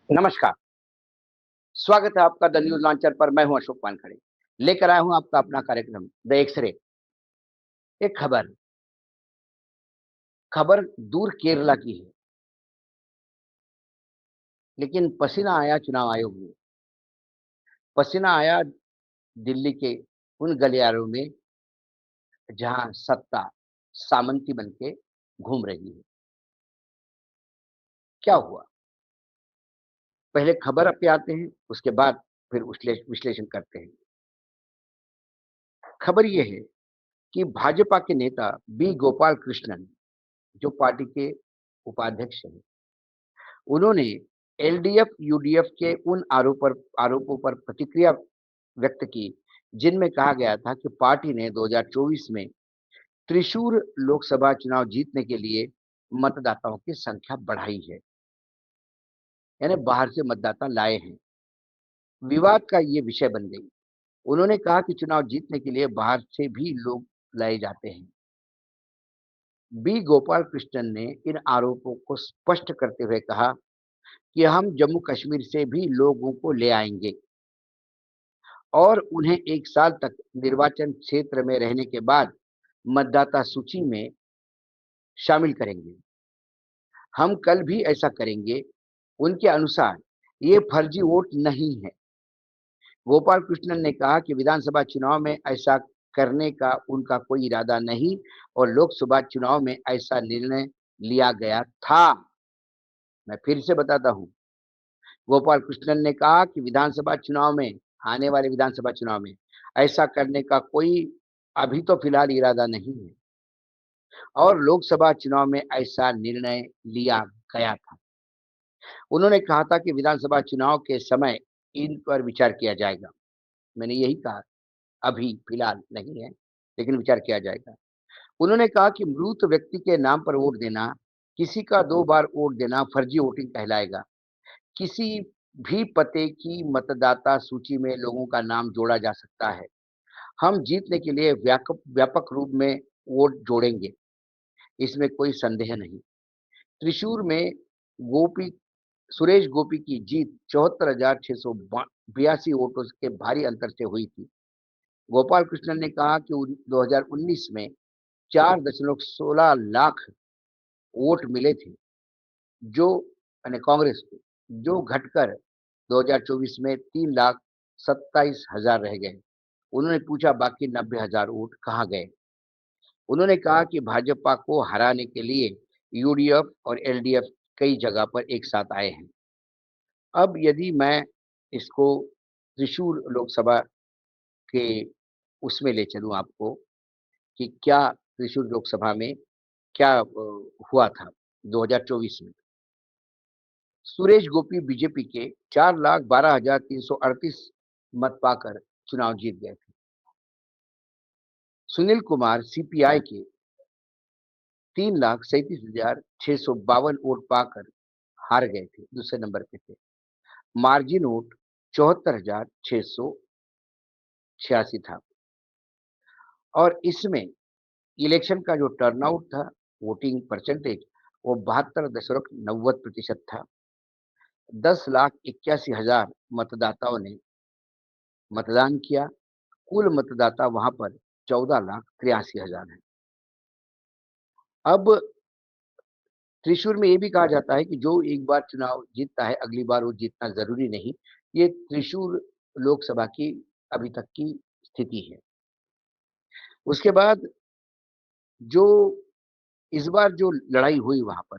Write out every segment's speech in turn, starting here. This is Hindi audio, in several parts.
नमस्कार, स्वागत है आपका द न्यूज़ लॉन्चर पर। मैं हूं अशोक वानखड़े। लेकर आया हूं आपका अपना कार्यक्रम द एक्स-रे। एक खबर दूर केरला की है, लेकिन पसीना आया चुनाव आयोग में। पसीना आया दिल्ली के उन गलियारों में जहां सत्ता सामंती बनके घूम रही है। क्या हुआ? पहले खबर पे आते हैं, उसके बाद फिर विश्लेषण करते हैं। खबर ये है कि भाजपा के नेता बी गोपाल कृष्णन, जो पार्टी के उपाध्यक्ष हैं, उन्होंने एलडीएफ-यूडीएफ के उन आरोपों पर प्रतिक्रिया व्यक्त की, जिनमें कहा गया था कि पार्टी ने 2024 में त्रिशूर लोकसभा चुनाव जीतने के लिए मतदाताओं की संख्या बढ़ाई है, यानी बाहर से मतदाता लाए हैं। विवाद का ये विषय बन गई। उन्होंने कहा कि चुनाव जीतने के लिए बाहर से भी लोग लाए जाते हैं। बी गोपाल कृष्णन ने इन आरोपों को स्पष्ट करते हुए कहा कि हम जम्मू कश्मीर से भी लोगों को ले आएंगे और उन्हें 1 साल तक निर्वाचन क्षेत्र में रहने के बाद मतदाता सूची में शामिल करेंगे। हम कल भी ऐसा करेंगे। उनके अनुसार ये फर्जी वोट नहीं है। गोपाल कृष्णन ने कहा कि विधानसभा चुनाव में ऐसा करने का उनका कोई इरादा नहीं और लोकसभा चुनाव में ऐसा निर्णय लिया गया था। मैं फिर से बताता हूँ, गोपाल कृष्णन ने कहा कि आने वाले विधानसभा चुनाव में ऐसा करने का कोई अभी तो फिलहाल इरादा नहीं है और लोकसभा चुनाव में ऐसा निर्णय लिया गया था। उन्होंने कहा था कि विधानसभा चुनाव के समय इन पर विचार किया जाएगा। मैंने यही कहा, अभी फिलहाल नहीं है, लेकिन विचार किया जाएगा। उन्होंने कहा कि मृत व्यक्ति के नाम पर वोट देना, किसी का 2 बार वोट देना फर्जी वोटिंग कहलाएगा। किसी भी पते की मतदाता सूची में लोगों का नाम जोड़ा जा सकता है। हम जीतने के लिए व्यापक रूप में वोट जोड़ेंगे, इसमें कोई संदेह नहीं। त्रिशूर में गोपी सुरेश गोपी की जीत 74,682 वोटों के भारी अंतर से हुई थी। गोपाल कृष्णन ने कहा कि 2019 में 4.16 लाख वोट मिले थे, जो यानी कांग्रेस को, जो घटकर 2024 में 3,27,000 रह गए। उन्होंने पूछा बाकी 90,000 वोट कहाँ गए? उन्होंने कहा कि भाजपा को हराने के लिए यूडीएफ और एलडीएफ कई जगह पर एक साथ आए हैं। अब यदि मैं इसको त्रिशूर लोकसभा के उसमें ले चलूँ आपको कि क्या त्रिशूर लोकसभा में क्या हुआ था 2024 में। सुरेश गोपी बीजेपी के 4,12,338 मत पाकर चुनाव जीत गए थे। सुनील कुमार सीपीआई के 3,37,652 वोट पाकर हार गए थे, दूसरे नंबर पे थे। मार्जिन वोट 74,686 था और इसमें इलेक्शन का जो टर्नआउट था, वोटिंग परसेंटेज, वो 72.90% था। 10,81,000 मतदाताओं ने मतदान किया। कुल मतदाता वहां पर 14,83,000 है। अब त्रिशूर में ये भी कहा जाता है कि जो एक बार चुनाव जीतता है, अगली बार वो जीतना जरूरी नहीं। ये त्रिशूर लोकसभा की अभी तक की स्थिति है। उसके बाद जो इस बार जो लड़ाई हुई वहां पर,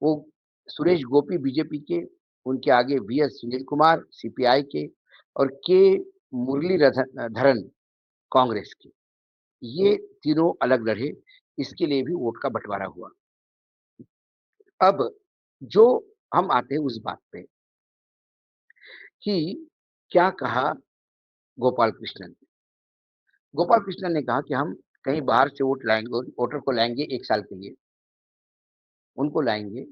वो सुरेश गोपी बीजेपी के, उनके आगे वीएस सुनील कुमार सीपीआई के और के मुरलीधरन कांग्रेस के। ये तीनों अलग लड़े, इसके लिए भी वोट का बंटवारा हुआ। अब जो हम आते हैं उस बात पे कि क्या कहा गोपाल कृष्णन ने। गोपाल कृष्णन ने कहा कि हम कहीं बाहर से वोट लाएंगे, वोटर को लाएंगे 1 साल के लिए, उनको लाएंगे,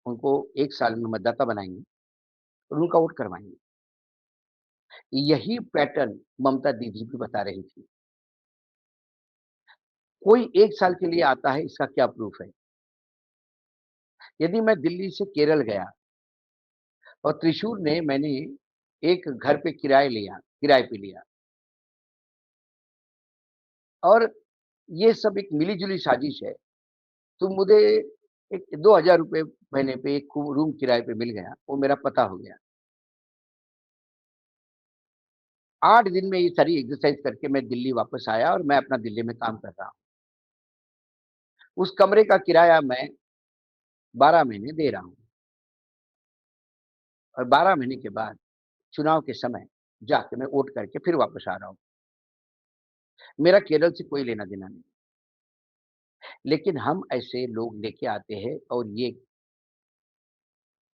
उनको 1 साल में मतदाता बनाएंगे और उनका वोट करवाएंगे। यही पैटर्न ममता दीदी भी बता रही थी। कोई 1 साल के लिए आता है, इसका क्या प्रूफ है? यदि मैं दिल्ली से केरल गया और त्रिशूर ने मैंने एक घर पे किराए पे लिया और ये सब एक मिली-जुली साजिश है। तो मुझे एक ₹2000 महीने पे एक रूम किराए पे मिल गया, वो मेरा पता हो गया। 8 दिन में ये सारी एक्सरसाइज़ करके मैं दिल्ली वापस आया और मैं अपना दिल्ली में काम कर रहा हूँ। उस कमरे का किराया मैं 12 महीने दे रहा हूँ और 12 महीने के बाद चुनाव के समय जाके मैं वोट करके फिर वापस आ रहा हूँ। मेरा केरल से कोई लेना-देना नहीं। लेकिन हम ऐसे लोग लेके आते हैं और ये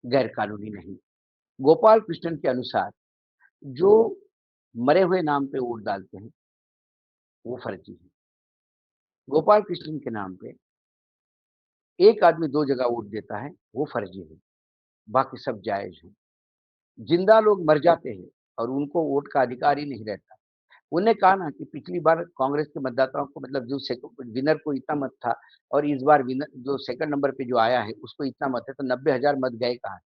गैर कानूनी नहीं। गोपाल कृष्णन के अनुसार जो मरे हुए नाम पे वोट डालते हैं, वो फर्जी है। गोपाल कृष्णन के नाम पे एक आदमी 2 जगह वोट देता है, वो फर्जी है, बाकी सब जायज़ है। जिंदा लोग मर जाते हैं और उनको वोट का अधिकार ही नहीं रहता। उन्होंने कहा ना कि पिछली बार कांग्रेस के मतदाताओं को मतलब जो विनर को इतना मत था और इस बार विनर जो सेकंड नंबर पे जो आया है उसको इतना मत है, तो 90,000 मत गए कहाँ?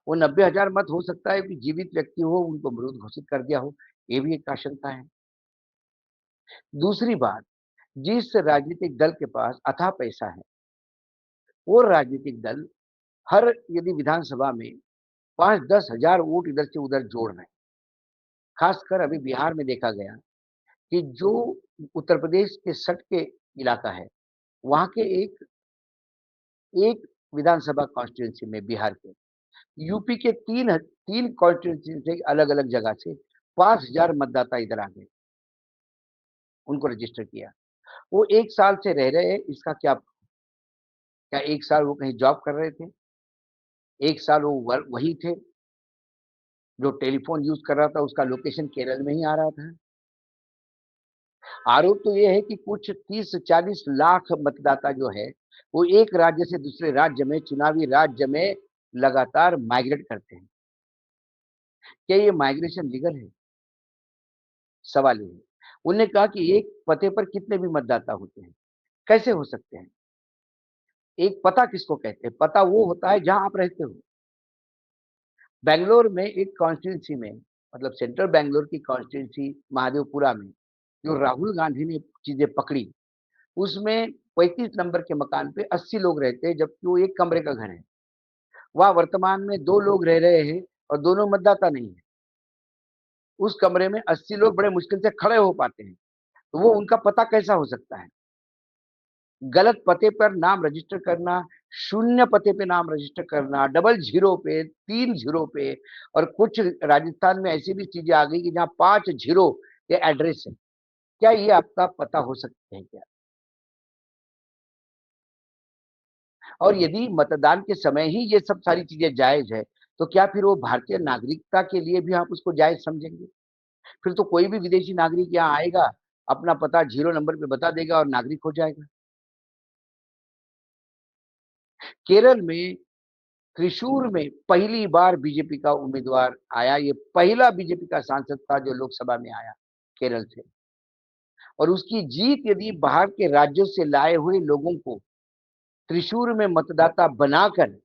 वो 90,000 मत हो सकता है कि जीवित व्यक्ति हो, उनको मृत घोषित कर दिया हो, ये भी एक आशंका है। दूसरी बात, जिस राजनीतिक दल के पास अथाह पैसा है, वो राजनीतिक दल हर यदि विधानसभा में 5-10 हज़ार वोट इधर से उधर जोड़ रहे हैं। खासकर अभी बिहार में देखा गया कि जो उत्तर प्रदेश के सट के इलाका है, वहाँ के एक एक विधानसभा कॉन्स्टिट्यूएंसी में बिहार के, यूपी के 3 कॉन्स्टिट्यूएंसी से अलग-अलग जगह से 5,000 मतदाता इधर आ गए, उनको रजिस्टर किया। वो 1 साल से रह रहे हैं, इसका क्या 1 साल वो कहीं जॉब कर रहे थे? 1 साल वो वहीं थे, जो टेलीफ़ोन यूज़ कर रहा था उसका लोकेशन केरल में ही आ रहा था। आरोप तो ये है कि कुछ 30-40 लाख मतदाता जो है, वो एक राज्य से दूसरे राज्य में, चुनावी राज्य में लगातार माइग्रेट करते हैं। क्या ये माइग्रेशन लीगल है? सवाल ये है। उन्होंने कहा कि एक पते पर कितने भी मतदाता होते हैं, कैसे हो सकते हैं? एक पता किसको कहते हैं? पता वो होता है जहाँ आप रहते हो। बैंगलोर में एक कॉन्स्टिट्यूएंसी में मतलब सेंट्रल बैंगलोर की कॉन्स्टिट्यूएंसी महादेवपुरा में, जो राहुल गांधी ने चीज़ें पकड़ी, उसमें 35 नंबर के मकान पे 80 लोग रहते हैं, जबकि वो 1 कमरे का घर है। वहाँ वर्तमान में 2 लोग रह रहे हैं और दोनों मतदाता नहीं है। उस कमरे में 80 लोग बड़े मुश्किल से खड़े हो पाते हैं, तो वो उनका पता कैसा हो सकता है? गलत पते पर नाम रजिस्टर करना, शून्य पते पे नाम रजिस्टर करना, डबल ज़ीरो पे, 3 ज़ीरो पे और कुछ राजस्थान में ऐसी भी चीज़ें आ गई कि जहाँ 5 ज़ीरो के एड्रेस है। क्या ये आपका पता हो सकते हैं क्या? और यदि मतदान के समय ही ये सब सारी चीज़ें जायज़ है, तो क्या फिर वो भारतीय नागरिकता के लिए भी आप उसको जायज़ समझेंगे? फिर तो कोई भी विदेशी नागरिक यहाँ आएगा, अपना पता 0 नंबर पे बता देगा और नागरिक हो जाएगा। केरल में त्रिशूर में पहली बार बीजेपी का उम्मीदवार आया, ये पहला बीजेपी का सांसद था जो लोकसभा में आया केरल से और उसकी जीत यदि बाहर के राज्यों से लाए हुए लोगों को त्रिशूर में मतदाता बनाकर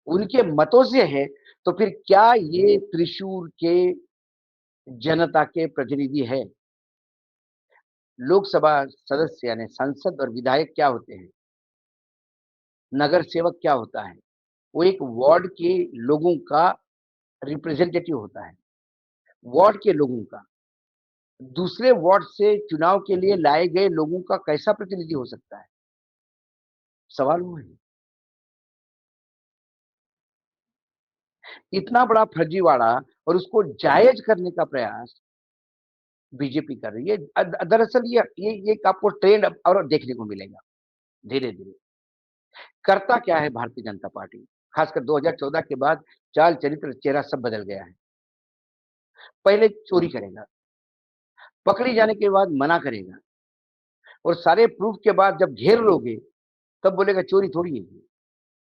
उनके मतों से है, तो फिर क्या ये त्रिशूर के जनता के प्रतिनिधि है? लोकसभा सदस्य यानी सांसद और विधायक क्या होते हैं? नगर सेवक क्या होता है? वो एक वार्ड के लोगों का रिप्रेजेंटेटिव होता है, वार्ड के लोगों का। दूसरे वार्ड से चुनाव के लिए लाए गए लोगों का कैसा प्रतिनिधि हो सकता है? सवाल वो है। इतना बड़ा फर्जीवाड़ा और उसको जायज़ करने का प्रयास बीजेपी कर रही है। दरअसल ये एक आपको ट्रेंड अब और देखने को मिलेगा, धीरे-धीरे। करता क्या है भारतीय जनता पार्टी? खासकर 2014 के बाद चाल, चरित्र, चेहरा सब बदल गया है। पहले चोरी करेगा, पकड़ी जाने के बाद मना करेगा और सारे प्रूफ के बाद जब घेर लोगे, तब बोलेगा चोरी थोड़ी है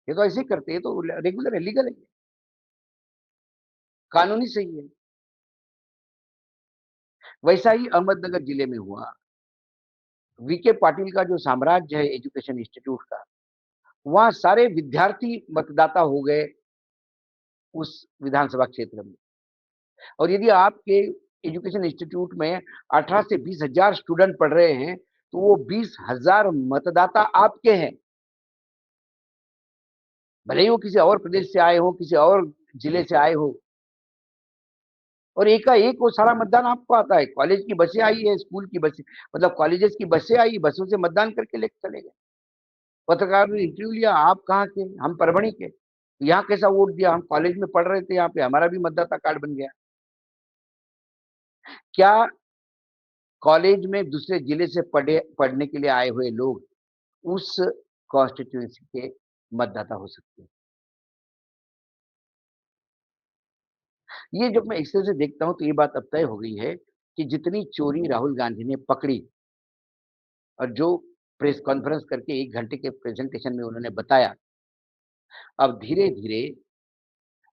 ये तो ऐसे ही करते हैं, ये तो रेगुलर है, लीगल है, कानूनी सही है। वैसा ही अहमदनगर जिले में हुआ। वीके पाटिल का जो साम्राज्य है एजुकेशन इंस्टीट्यूट का, वहाँ सारे विद्यार्थी मतदाता हो गए उस विधानसभा क्षेत्र में। और यदि आपके एजुकेशन इंस्टीट्यूट में 18 से 20,000 स्टूडेंट पढ़ रहे हैं, तो वो 20,000 मतदाता आपके हैं। भले ही वो किसी और प्रदेश से आए हों, किसी और जिले से आए हों, और एकाएक वो सारा मतदान आपको आता है। कॉलेज की बसें आई है, स्कूल की बसें, मतलब कॉलेजेस की बसें आई, बसों से मतदान करके लेके चले गए। पत्रकार ने इंटरव्यू लिया, आप कहाँ के? हम परभणी के। यहाँ कैसा वोट दिया? हम कॉलेज में पढ़ रहे थे, यहाँ पे हमारा भी मतदाता कार्ड बन गया। क्या कॉलेज में दूसरे जिले से पढ़ने के लिए आए हुए लोग उस कॉन्स्टिट्यूएंसी के मतदाता हो सकते हैं? ये जब मैं इस तरह से देखता हूँ तो ये बात अब तय हो गई है कि जितनी चोरी राहुल गांधी ने पकड़ी और जो प्रेस कॉन्फ्रेंस करके 1 घंटे के प्रेजेंटेशन में उन्होंने बताया, अब धीरे-धीरे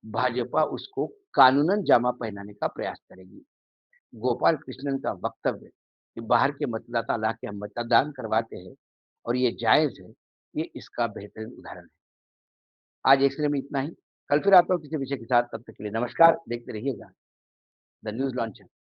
भाजपा उसको कानूनन जामा पहनाने का प्रयास करेगी। गोपाल कृष्णन का वक्तव्य कि बाहर के मतदाता लाके हम मतदान करवाते हैं और ये जायज़ है, ये इसका बेहतरीन उदाहरण है। आज एक्स-रे में इतना ही। कल फिर आता हूँ किसी विषय के साथ, तब तक के लिए नमस्कार। देखते रहिएगा द न्यूज़ लॉन्चर।